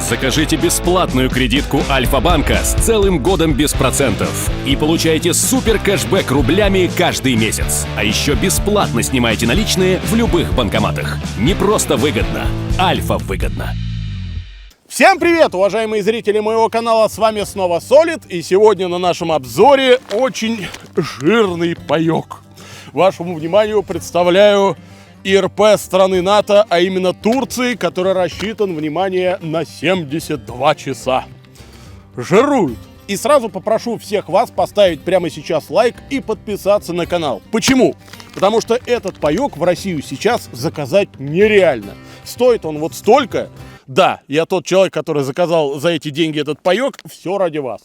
Закажите бесплатную кредитку Альфа-банка с целым годом без процентов и получайте супер кэшбэк рублями каждый месяц. А еще бесплатно снимайте наличные в любых банкоматах. Не просто выгодно, Альфа выгодно. Всем привет, уважаемые зрители моего канала, с вами снова Solid, и сегодня на нашем обзоре очень жирный паёк. Вашему вниманию представляю ИРП страны НАТО, а именно Турции, который рассчитан, внимание, на 72 часа. Жируют. И сразу попрошу всех вас поставить прямо сейчас лайк и подписаться на канал. Почему? Потому что этот паёк в Россию сейчас заказать нереально. Стоит он вот столько. Да, я тот человек, который заказал за эти деньги этот паёк, все ради вас.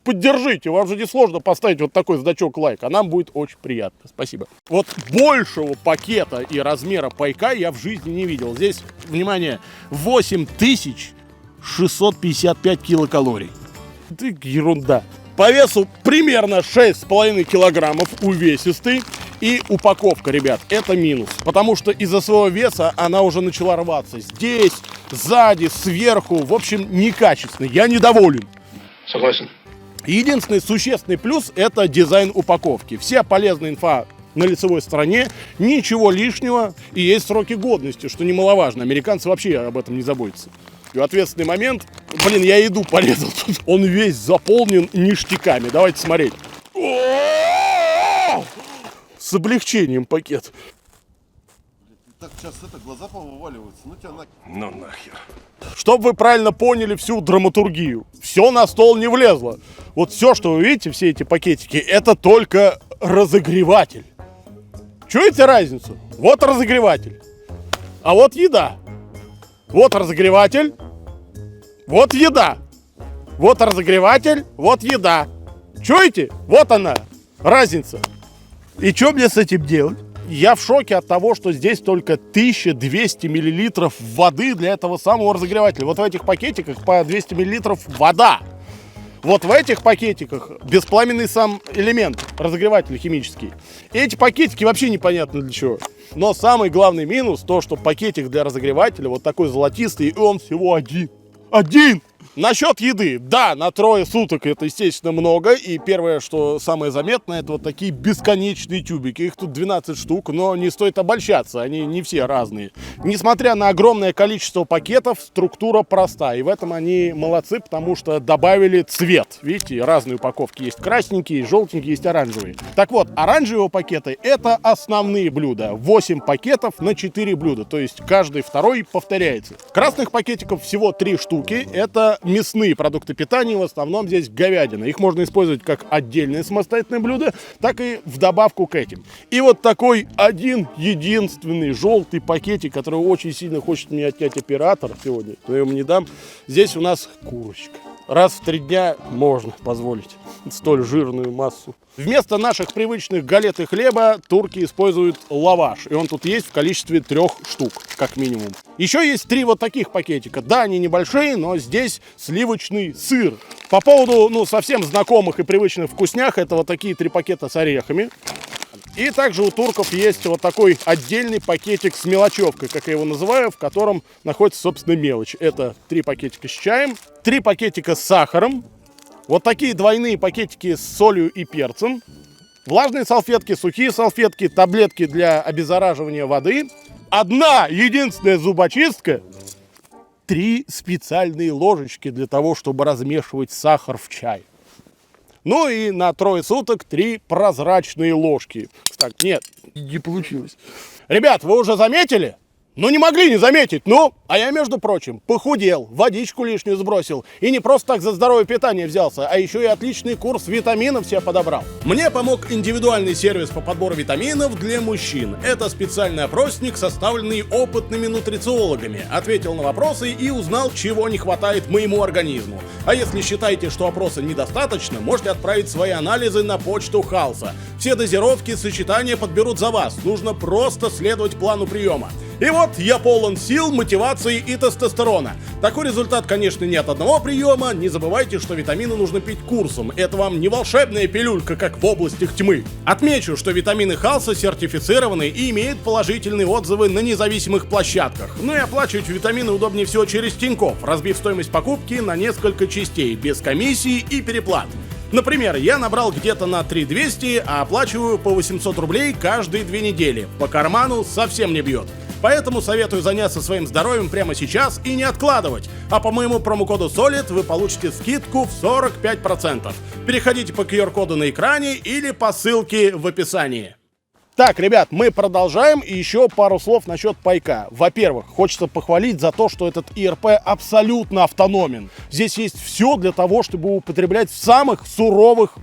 Поддержите, вам же не сложно поставить вот такой значок лайк, а нам будет очень приятно. Спасибо. Вот большего пакета и размера пайка я в жизни не видел. Здесь, внимание, 8655 килокалорий. Это ерунда. По весу примерно 6,5 килограммов, увесистый. И упаковка, ребят, это минус. Потому что из-за своего веса она уже начала рваться. Здесь, сзади, сверху. В общем, некачественно. Я недоволен. Согласен. Единственный существенный плюс – это дизайн упаковки. Вся полезная инфа на лицевой стороне, ничего лишнего и есть сроки годности, что немаловажно. Американцы вообще об этом не заботятся. И в ответственный момент, блин, я еду порезал тут. Он весь заполнен ништяками. Давайте смотреть. С облегчением пакет. Так сейчас глаза повываливаются, ну тебя Ну нахер. Чтобы вы правильно поняли всю драматургию, все на стол не влезло. Вот все, что вы видите, все эти пакетики, это только разогреватель. Чуете разницу? Вот разогреватель, а вот еда. Вот разогреватель, вот еда. Вот разогреватель, вот еда. Чуете? Вот она, разница. И что мне с этим делать? Я в шоке от того, что здесь только 1200 миллилитров воды для этого самого разогревателя. Вот в этих пакетиках по 200 миллилитров вода. Вот в этих пакетиках беспламенный сам элемент, разогреватель химический. И эти пакетики вообще непонятно для чего. Но самый главный минус то, что пакетик для разогревателя вот такой золотистый, и он всего один. Один! Насчет еды, да, на 3 суток это, естественно, много. И первое, что самое заметное, это вот такие бесконечные тюбики. Их тут 12 штук, но не стоит обольщаться, они не все разные. Несмотря на огромное количество пакетов, структура проста. И в этом они молодцы, потому что добавили цвет. Видите, разные упаковки есть. Красненькие, желтенькие, есть оранжевые. Так вот, оранжевые пакеты это основные блюда. 8 пакетов на 4 блюда. То есть каждый второй повторяется. Красных пакетиков всего 3 штуки. Это мясные продукты питания, в основном здесь говядина. Их можно использовать как отдельное самостоятельное блюдо, так и в добавку к этим. И вот такой один единственный желтый пакетик, который очень сильно хочет мне отнять оператор сегодня, но я ему не дам. Здесь у нас курочка. Раз в 3 дня можно позволить столь жирную массу. Вместо наших привычных галет и хлеба турки используют лаваш. И он тут есть в количестве 3 штук, как минимум. Еще есть 3 вот таких пакетика. Да, они небольшие, но здесь сливочный сыр. По поводу, совсем знакомых и привычных вкуснях, это вот такие 3 пакета с орехами. И также у турков есть вот такой отдельный пакетик с мелочевкой, как я его называю, в котором находится, собственно, мелочь. Это 3 пакетика с чаем, 3 пакетика с сахаром, вот такие двойные пакетики с солью и перцем, влажные салфетки, сухие салфетки, таблетки для обеззараживания воды, 1 единственная зубочистка, 3 специальные ложечки для того, чтобы размешивать сахар в чай. Ну и на 3 суток 3 прозрачные ложки. Так, нет, не получилось. Ребят, вы уже заметили? Ну не могли не заметить, а я, между прочим, похудел, водичку лишнюю сбросил. И не просто так за здоровое питание взялся, а еще и отличный курс витаминов себе подобрал. Мне помог индивидуальный сервис по подбору витаминов для мужчин. Это специальный опросник, составленный опытными нутрициологами. Ответил на вопросы и узнал, чего не хватает моему организму. А если считаете, что опроса недостаточно, можете отправить свои анализы на почту Халса. Все дозировки, сочетания подберут за вас. Нужно просто следовать плану приема. И вот я полон сил, мотивации и тестостерона. Такой результат, конечно, не от одного приема. Не забывайте, что витамины нужно пить курсом. Это вам не волшебная пилюлька, как в областях тьмы. Отмечу, что витамины Халса сертифицированы и имеют положительные отзывы на независимых площадках. Ну и оплачивать витамины удобнее всего через Тинькофф, разбив стоимость покупки на несколько частей, без комиссии и переплат. Например, я набрал где-то на 3200, а оплачиваю по 800 рублей каждые 2 недели. По карману совсем не бьет. Поэтому советую заняться своим здоровьем прямо сейчас и не откладывать. А по моему промокоду SOLID вы получите скидку в 45%. Переходите по QR-коду на экране или по ссылке в описании. Так, ребят, мы продолжаем, и еще пару слов насчет пайка. Во-первых, хочется похвалить за то, что этот ИРП абсолютно автономен. Здесь есть все для того, чтобы употреблять в самых суровых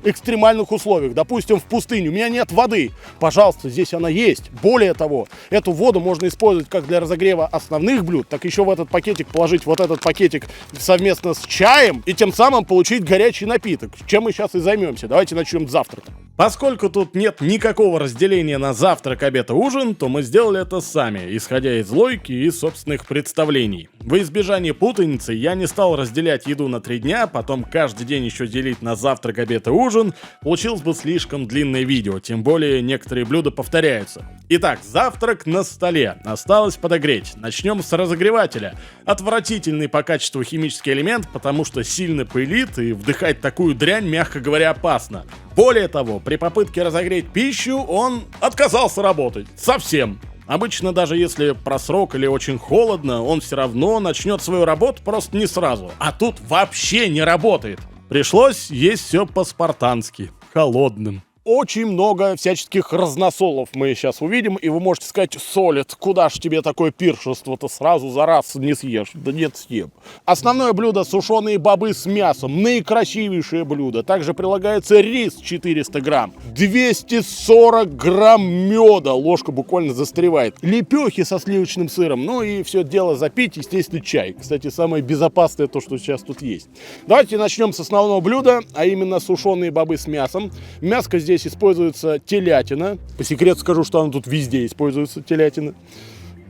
экстремальных условиях. Допустим, в пустыне. У меня нет воды. Пожалуйста, здесь она есть. Более того, эту воду можно использовать как для разогрева основных блюд, так еще в этот пакетик положить вот этот пакетик совместно с чаем и тем самым получить горячий напиток. Чем мы сейчас и займемся. Давайте начнем с завтрака. Поскольку тут нет никакого разделения на завтрак, обед и ужин, то мы сделали это сами, исходя из логики и собственных представлений. Во избежание путаницы я не стал разделять еду на 3 дня, потом каждый день еще делить на завтрак, обед и ужин. Получилось бы слишком длинное видео, тем более некоторые блюда повторяются. Итак, завтрак на столе. Осталось подогреть. Начнем с разогревателя. Отвратительный по качеству химический элемент, потому что сильно пылит, и вдыхать такую дрянь, мягко говоря, опасно. Более того, при попытке разогреть пищу он отказался работать. Совсем. Обычно даже если просрок или очень холодно, он все равно начнет свою работу, просто не сразу. А тут вообще не работает. Пришлось есть все по-спартански, холодным. Очень много всяческих разносолов мы сейчас увидим, и вы можете сказать: Солид, куда ж тебе такое пиршество-то сразу за раз не съешь? Да нет, съем. Основное блюдо — сушеные бобы с мясом, наикрасивейшее блюдо. Также прилагается рис 400 грамм, 240 грамм меда, ложка буквально застревает, лепехи со сливочным сыром, ну и все дело запить, естественно, чай. Кстати, самое безопасное то, что сейчас тут есть. Давайте начнем с основного блюда, а именно сушеные бобы с мясом. Мяско здесь используется телятина. По секрету скажу, что она тут везде используется, телятина.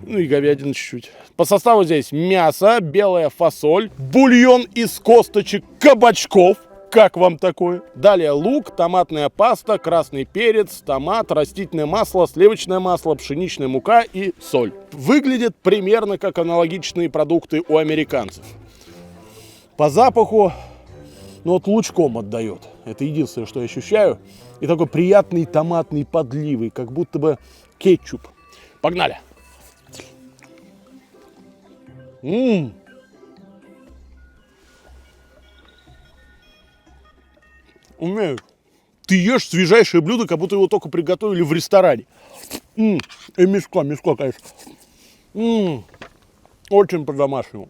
Ну и говядина чуть-чуть. По составу здесь мясо, белая фасоль, бульон из косточек кабачков. Как вам такое? Далее лук, томатная паста, красный перец, томат, растительное масло, сливочное масло, пшеничная мука и соль. Выглядит примерно как аналогичные продукты у американцев. По запаху, ну вот лучком отдает. Это единственное, что я ощущаю. И такой приятный томатный подливый, как будто бы кетчуп. Погнали! Умею. Ты ешь свежайшее блюдо, как будто его только приготовили в ресторане. И мяско, конечно. Очень по-домашнему.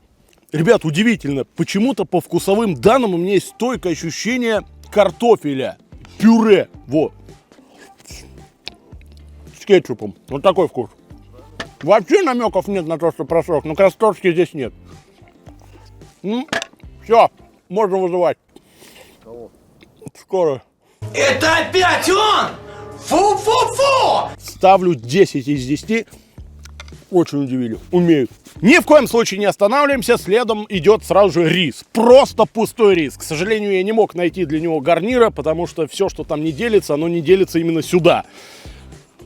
Ребят, удивительно, почему-то по вкусовым данным у меня есть стойкое ощущение картофеля. Пюре, вот. С кетчупом. Вот такой вкус. Вообще намеков нет на то, что просрок, но картошки здесь нет. Все, можно вызывать. Кого? Скоро. Это опять он! Фу-фу-фу! Ставлю 10 из 10. Очень удивили. Умею. Ни в коем случае не останавливаемся. Следом идет сразу же рис. Просто пустой рис. К сожалению, я не мог найти для него гарнира, потому что все, что там не делится, оно не делится именно сюда.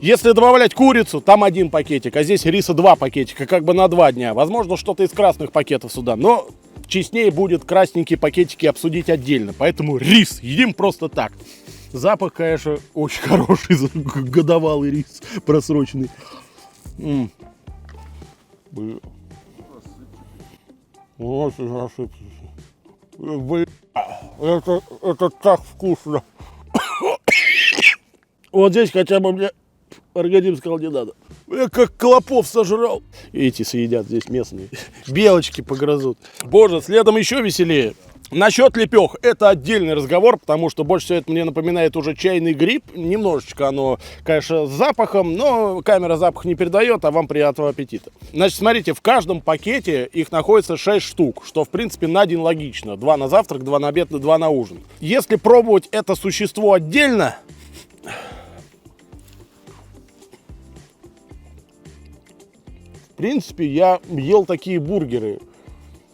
Если добавлять курицу, там 1 пакетик, а здесь риса 2 пакетика, как бы на 2 дня. Возможно, что-то из красных пакетов сюда, но честнее будет красненькие пакетики обсудить отдельно. Поэтому рис едим просто так. Запах, конечно, очень хороший, годовалый рис просроченный. Вот это так вкусно. Вот здесь хотя бы мне организм сказал, не надо. Я как клопов сожрал. Эти съедят здесь местные. Белочки погрызут. Боже, следом еще веселее. Насчет лепех, это отдельный разговор, потому что больше всего это мне напоминает уже чайный гриб. Немножечко оно, конечно, с запахом, но камера запах не передает, а вам приятного аппетита. Значит, смотрите, в каждом пакете их находится 6 штук, что, в принципе, на день логично. 2 на завтрак, 2 на обед, 2 на ужин. Если пробовать это существо отдельно... принципе, я ел такие бургеры.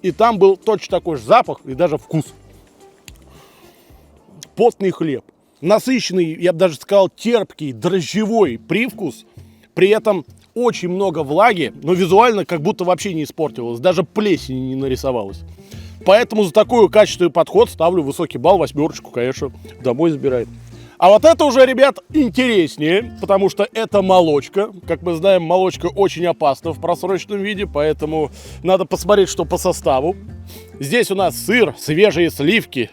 И там был точно такой же запах и даже вкус. Потный хлеб. Насыщенный, я бы даже сказал, терпкий, дрожжевой привкус. При этом очень много влаги, но визуально как будто вообще не испортилось. Даже плесени не нарисовалось. Поэтому за такой качественный подход ставлю высокий балл, 8, конечно, домой забирает. А вот это уже, ребят, интереснее, потому что это молочка. Как мы знаем, молочка очень опасна в просроченном виде, поэтому надо посмотреть, что по составу. Здесь у нас сыр, свежие сливки,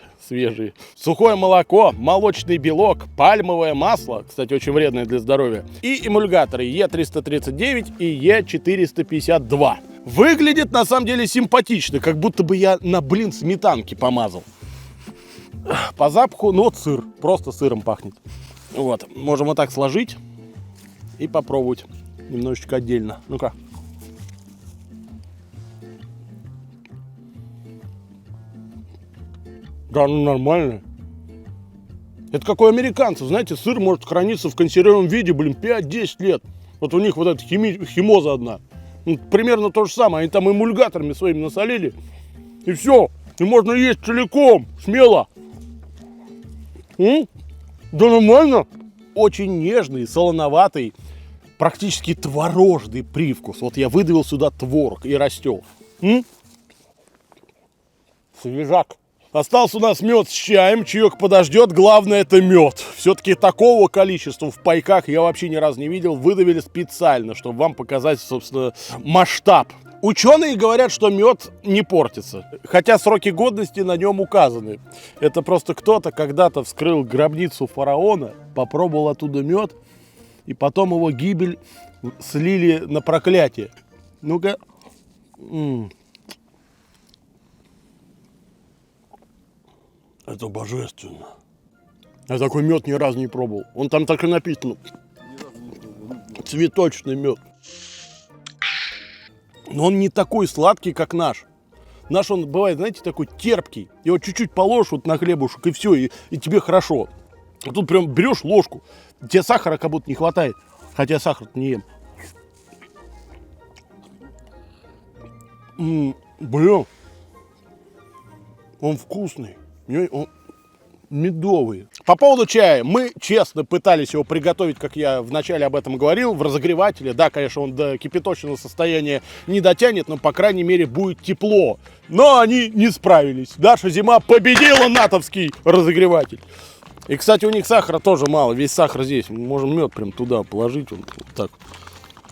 сухое молоко, молочный белок, пальмовое масло, кстати, очень вредное для здоровья, и эмульгаторы Е339 и Е452. Выглядит на самом деле симпатично, как будто бы я на блин сметанки помазал. По запаху, ну вот сыр, просто сыром пахнет. Вот, можем вот так сложить и попробовать немножечко отдельно. Ну-ка. Да, ну нормально. Это как у американцев, знаете, сыр может храниться в консервированном виде, 5-10 лет. Вот у них вот эта химоза одна. Ну, примерно то же самое, они там эмульгаторами своими насолили. И все, и можно есть целиком, смело. Да нормально. Очень нежный, солоноватый, практически творожный привкус. Вот я выдавил сюда творог и растел. Свежак. Остался у нас мед с чаем, чаек подождет, главное это мед. Все-таки такого количества в пайках я вообще ни разу не видел. Выдавили специально, чтобы вам показать, собственно, масштаб. Ученые говорят, что мед не портится, хотя сроки годности на нем указаны. Это просто кто-то когда-то вскрыл гробницу фараона, попробовал оттуда мед, и потом его гибель слили на проклятие. Ну-ка. Это божественно. Я такой мед ни разу не пробовал. Он там так и написано. Цветочный мед. Но он не такой сладкий, как наш. Наш он бывает, знаете, такой терпкий. Его чуть-чуть положишь вот на хлебушек, и все, и тебе хорошо. А тут прям берешь ложку, тебе сахара как будто не хватает. Хотя сахар-то не ем. Блин. Он вкусный. Он медовый. По поводу чая. Мы честно пытались его приготовить, как я вначале об этом говорил, в разогревателе. Да, конечно, он до кипяточного состояния не дотянет, но, по крайней мере, будет тепло. Но они не справились. Наша зима победила натовский разогреватель. И, кстати, у них сахара тоже мало. Весь сахар здесь. Мы можем мед прям туда положить. Вот так.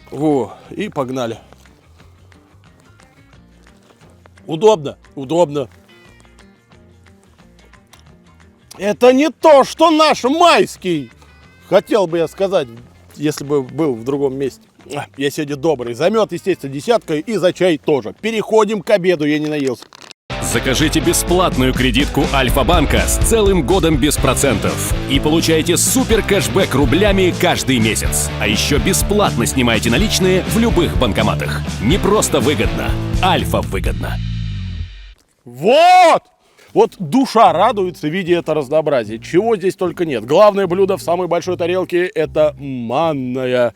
Во. И погнали. Удобно. Удобно. Это не то, что наш майский. Хотел бы я сказать, если бы был в другом месте. Я сегодня добрый. За мед, естественно, 10, и за чай тоже. Переходим к обеду, я не наелся. Закажите бесплатную кредитку Альфа-банка с целым годом без процентов и получайте супер кэшбэк рублями каждый месяц. А еще бесплатно снимайте наличные в любых банкоматах. Не просто выгодно, Альфа выгодно. Вот! Вот душа радуется, видя это разнообразие. Чего здесь только нет. Главное блюдо в самой большой тарелке — это манная.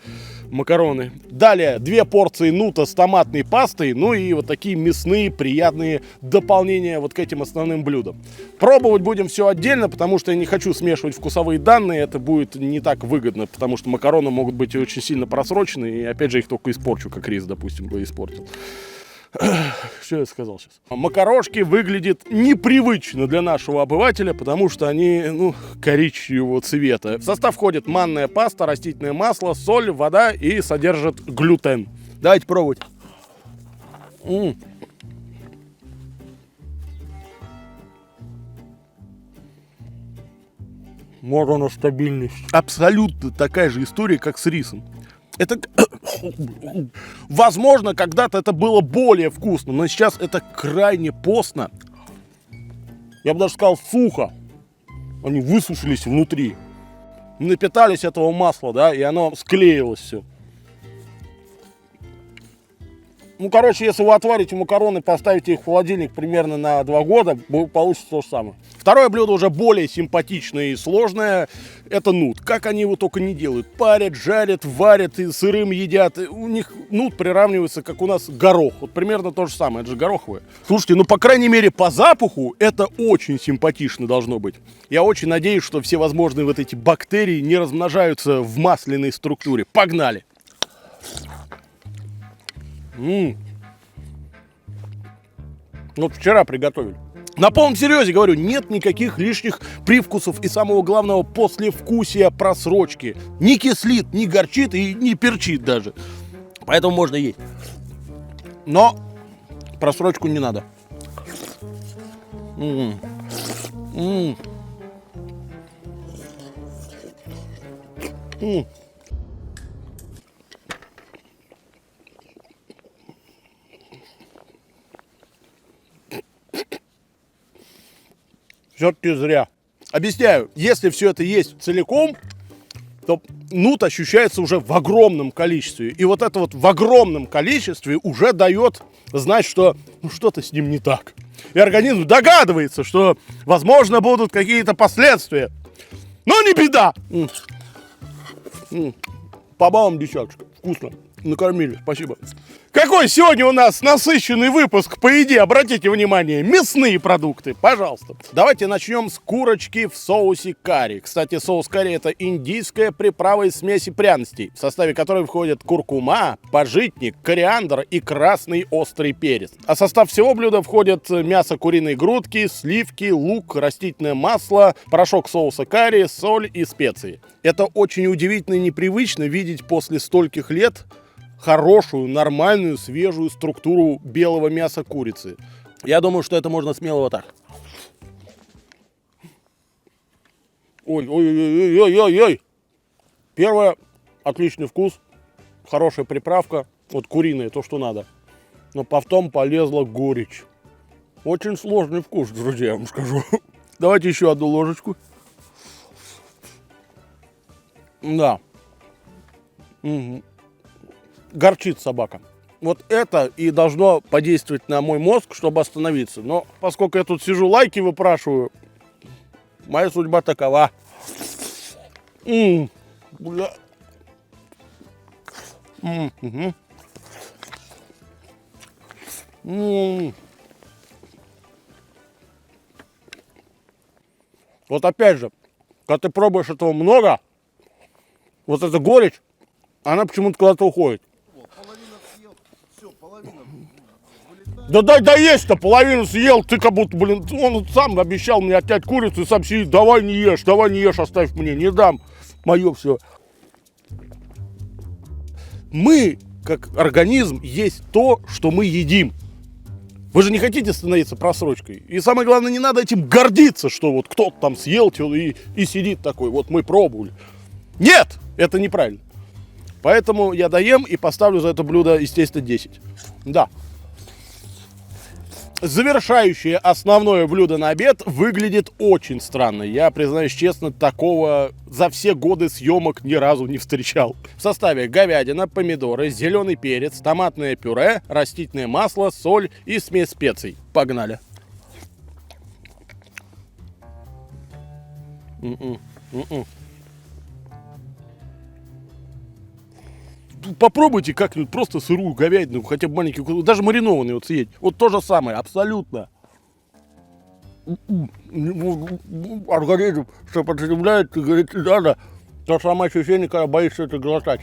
Макароны. Далее 2 порции нута с томатной пастой, ну и вот такие мясные приятные дополнения вот к этим основным блюдам. Пробовать будем все отдельно, потому что я не хочу смешивать вкусовые данные, это будет не так выгодно, потому что макароны могут быть очень сильно просрочены, и опять же их только испорчу, как рис, допустим, бы испортил. Что я сказал сейчас? Макарошки выглядят непривычно для нашего обывателя, потому что они, коричневого цвета. В состав входит манная паста, растительное масло, соль, вода и содержит глютен. Давайте пробовать. Вот она стабильность. Абсолютно такая же история, как с рисом. Это, возможно, когда-то это было более вкусно, но сейчас это крайне постно. Я бы даже сказал, сухо. Они высушились внутри. Напитались этого масла, да, и оно склеилось все. Ну, короче, если вы отварите макароны, поставите их в холодильник примерно на 2 года, получится то же самое. Второе блюдо уже более симпатичное и сложное. Это нут. Как они его только не делают. Парят, жарят, варят и сырым едят. У них нут приравнивается, как у нас горох. Вот примерно то же самое. Это же гороховое. Слушайте, ну, по крайней мере, по запаху это очень симпатично должно быть. Я очень надеюсь, что все возможные вот эти бактерии не размножаются в масляной структуре. Погнали! Вот вчера приготовили. На полном серьезе говорю, нет никаких лишних привкусов и самого главного послевкусия просрочки. Не кислит, не горчит и не перчит даже. Поэтому можно есть. Но просрочку не надо. Все-таки зря. Объясняю, если все это есть целиком, то нут ощущается уже в огромном количестве. И вот это вот в огромном количестве уже дает знать, что ну, что-то с ним не так. И организм догадывается, что, возможно, будут какие-то последствия. Но не беда. По баллам десяточка. Вкусно. Накормили. Спасибо. Какой сегодня у нас насыщенный выпуск по еде. Обратите внимание, мясные продукты, пожалуйста. Давайте начнем с курочки в соусе карри. Кстати, соус карри — это индийская приправа из смеси пряностей, в составе которой входят куркума, пажитник, кориандр и красный острый перец. А в состав всего блюда входят мясо куриной грудки, сливки, лук, растительное масло, порошок соуса карри, соль и специи. Это очень удивительно и непривычно видеть после стольких лет хорошую, нормальную, свежую структуру белого мяса курицы. Я думаю, что это можно смело вот так. Ой. Первое, отличный вкус, хорошая приправка, вот куриная, то, что надо. Но потом полезла горечь. Очень сложный вкус, друзья, я вам скажу. Давайте еще одну ложечку. Да. Угу. Горчит собака. Вот это и должно подействовать на мой мозг, чтобы остановиться. Но поскольку я тут сижу, лайки выпрашиваю, моя судьба такова. Бля. Вот опять же, когда ты пробуешь этого много, вот эта горечь, она почему-то куда-то уходит. Половина съел, все, половина вылетает. Да дай доесть-то, половину съел, ты как будто, блин, он сам обещал мне отнять курицу и сам сидит, давай не ешь, оставь мне, не дам, мое все. Мы, как организм, есть то, что мы едим. Вы же не хотите становиться просрочкой. И самое главное, не надо этим гордиться, что вот кто-то там съел и сидит такой, вот мы пробовали. Нет, это неправильно. Поэтому я доем и поставлю за это блюдо, естественно, 10. Да. Завершающее основное блюдо на обед выглядит очень странно. Я, признаюсь честно, такого за все годы съемок ни разу не встречал. В составе говядина, помидоры, зеленый перец, томатное пюре, растительное масло, соль и смесь специй. Погнали. Попробуйте как-нибудь просто сырую говядину, хотя бы маленький кусок, даже маринованный вот съесть. Вот то же самое, абсолютно. Организм сопротивляется, говорит, надо. То самое ощущение, когда боишься это глотать.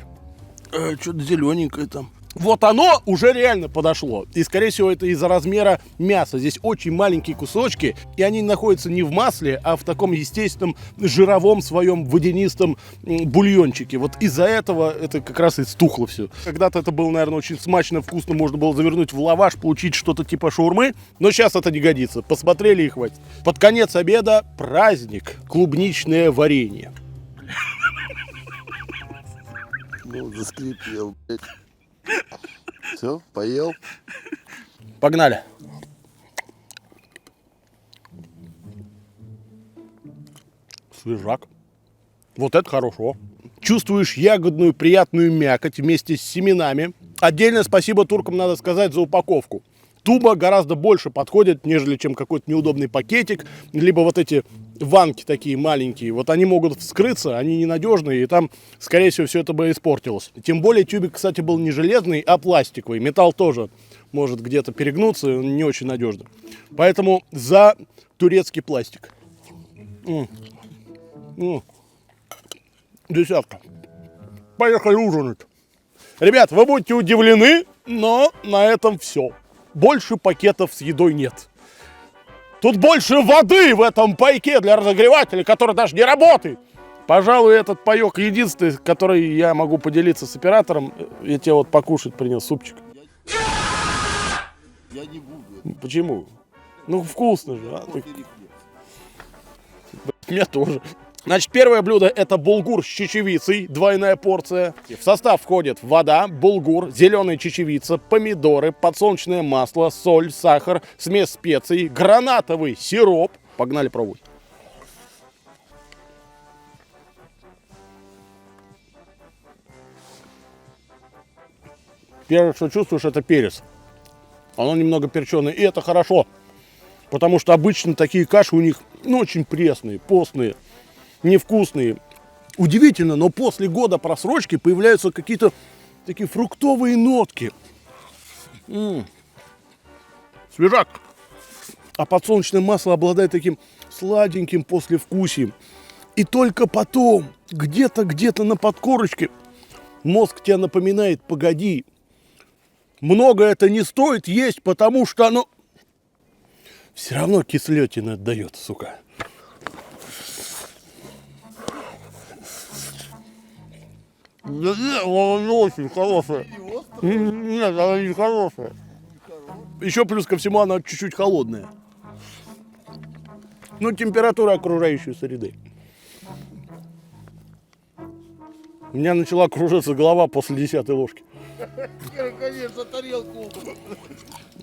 Что-то зелененькое там. Вот оно уже реально подошло. И, скорее всего, это из-за размера мяса. Здесь очень маленькие кусочки, и они находятся не в масле, а в таком естественном жировом своем водянистом бульончике. Вот из-за этого это как раз и стухло все. Когда-то это было, наверное, очень смачно, вкусно. Можно было завернуть в лаваш, получить что-то типа шаурмы. Но сейчас это не годится. Посмотрели и хватит. Под конец обеда праздник. Клубничное варенье. Ну, заскрипел, блядь. Все, поел. Погнали. Свежак. Вот это хорошо. Чувствуешь ягодную приятную мякоть вместе с семенами. Отдельное спасибо туркам, надо сказать, за упаковку. Туба гораздо больше подходит, нежели чем какой-то неудобный пакетик, либо вот эти ванки такие маленькие. Вот они могут вскрыться, они ненадежные, и там, скорее всего, все это бы испортилось. Тем более тюбик, кстати, был не железный, а пластиковый. Металл тоже может где-то перегнуться, он не очень надежный. Поэтому за турецкий пластик. Десятка. Поехали ужинать. Ребят, вы будете удивлены, но на этом все. Больше пакетов с едой нет. Тут больше воды в этом пайке для разогревателя, который даже не работает. Пожалуй, этот паек единственный, который я могу поделиться с оператором. Я тебе вот покушать принес супчик. Я не буду. Почему? Ну, вкусно же. А? Мне тоже. Значит, первое блюдо – это булгур с чечевицей, двойная порция. В состав входит вода, булгур, зеленая чечевица, помидоры, подсолнечное масло, соль, сахар, смесь специй, гранатовый сироп. Погнали пробовать. Первое, что чувствуешь, это перец. Оно немного перченое, и это хорошо. Потому что обычно такие каши у них очень пресные, постные. Невкусные. Удивительно, но после года просрочки появляются какие-то такие фруктовые нотки. Свежак. А подсолнечное масло обладает таким сладеньким послевкусием. И только потом, где-то на подкорочке, мозг тебя напоминает: погоди, много это не стоит есть, потому что оно все равно кислятина отдает, сука. Нет, она не очень хорошая. Нет, она не хорошая. Еще плюс ко всему она чуть-чуть холодная. Ну, температура окружающей среды. У меня начала кружиться голова после 10-й ложки. Конечно, тарелку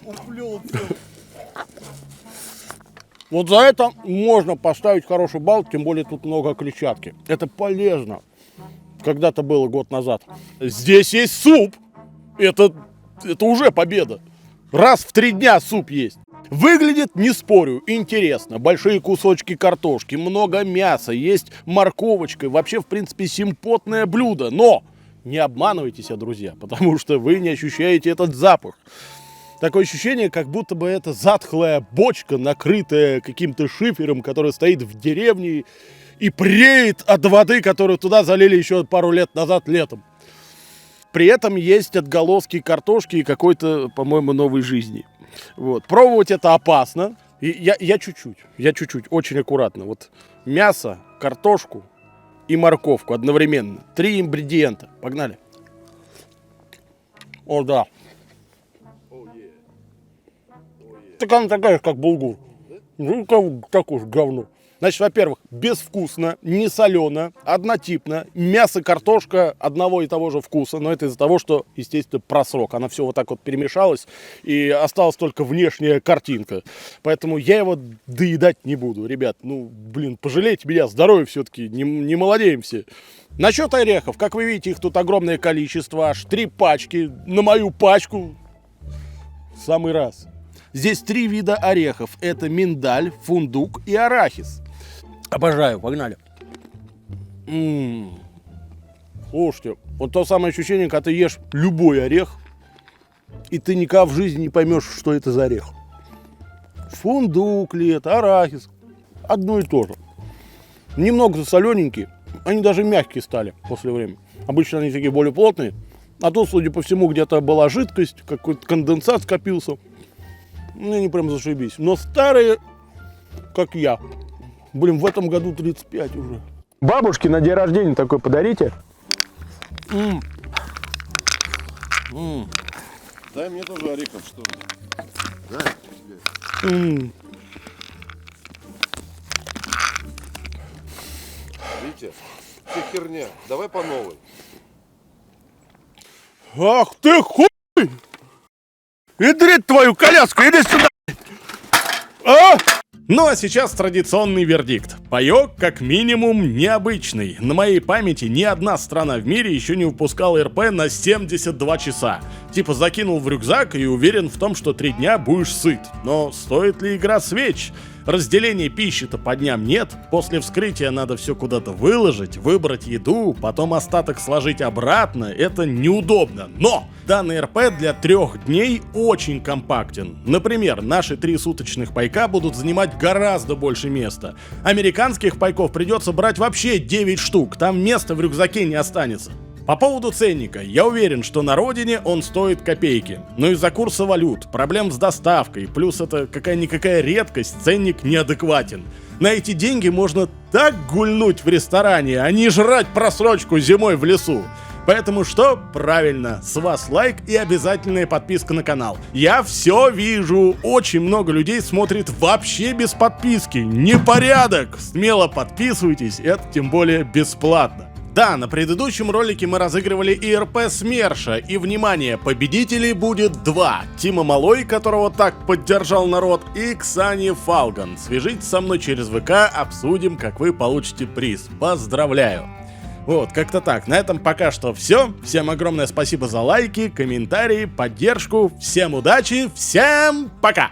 уплел. Вот за это можно поставить хороший балл, тем более тут много клетчатки. Это полезно. Когда-то было год назад. Здесь есть суп. Это уже победа. Раз в 3 дня суп есть. Выглядит, не спорю, интересно. Большие кусочки картошки, много мяса, есть морковочка. Вообще, в принципе, симпотное блюдо. Но не обманывайте себя, друзья, потому что вы не ощущаете этот запах. Такое ощущение, как будто бы это затхлая бочка, накрытая каким-то шифером, который стоит в деревне и преет от воды, которую туда залили еще пару лет назад летом. При этом есть отголоски картошки и какой-то, по-моему, новой жизни. Вот. Пробовать это опасно. И я чуть-чуть, очень аккуратно. Вот мясо, картошку и морковку одновременно. 3 ингредиента. Погнали. О, да. Так она такая же, как булгур. Ну, такое же говно. Значит, во-первых, безвкусно, не солено, однотипно. Мясо, картошка одного и того же вкуса. Но это из-за того, что, естественно, просрок. Она все вот так вот перемешалась. И осталась только внешняя картинка. Поэтому я его доедать не буду. Ребят, пожалейте меня. Здоровье все-таки, не молодеем все. Насчет орехов. Как вы видите, их тут огромное количество. Аж 3 пачки. На мою пачку в самый раз. Здесь 3 вида орехов. Это миндаль, фундук и арахис. Обожаю, погнали. Слушайте, вот то самое ощущение, когда ты ешь любой орех, и ты никогда в жизни не поймешь, что это за орех. Фундук ли это, арахис. Одно и то же. Немного солененькие. Они даже мягкие стали после времени. Обычно они такие более плотные. А тут, судя по всему, где-то была жидкость, какой-то конденсат скопился. Они прям зашибись. Но старые, как я. В этом году 35 уже. Бабушке на день рождения такой подарите. Дай мне тоже орехов, что ли. Дай тебе. Видите? Все херня. Давай по новой. Ах ты хуй! Иди твою коляску, иди сюда! А? Ну а сейчас традиционный вердикт. Паёк как минимум необычный. На моей памяти ни одна страна в мире еще не выпускала РП на 72 часа. Типа закинул в рюкзак и уверен в том, что 3 дня будешь сыт. Но стоит ли игра свеч? Разделения пищи-то по дням нет. После вскрытия надо все куда-то выложить, выбрать еду, потом остаток сложить обратно. Это неудобно. Но данный РП для 3 дней очень компактен. Например, наши 3 суточных пайка будут занимать гораздо больше места. Американских пайков придется брать вообще 9 штук. Там места в рюкзаке не останется. По поводу ценника, я уверен, что на родине он стоит копейки. Но из-за курса валют, проблем с доставкой, плюс это какая-никакая редкость, ценник неадекватен. На эти деньги можно так гульнуть в ресторане, а не жрать просрочку зимой в лесу. Поэтому что? Правильно, с вас лайк и обязательная подписка на канал. Я все вижу, очень много людей смотрит вообще без подписки. Непорядок! Смело подписывайтесь, это тем более бесплатно. Да, на предыдущем ролике мы разыгрывали ИРП СМЕРШа, и, внимание, победителей будет 2. Тима Малой, которого так поддержал народ, и Ксани Фалган. Свяжитесь со мной через ВК, обсудим, как вы получите приз. Поздравляю! Вот, как-то так. На этом пока что все. Всем огромное спасибо за лайки, комментарии, поддержку. Всем удачи, всем пока!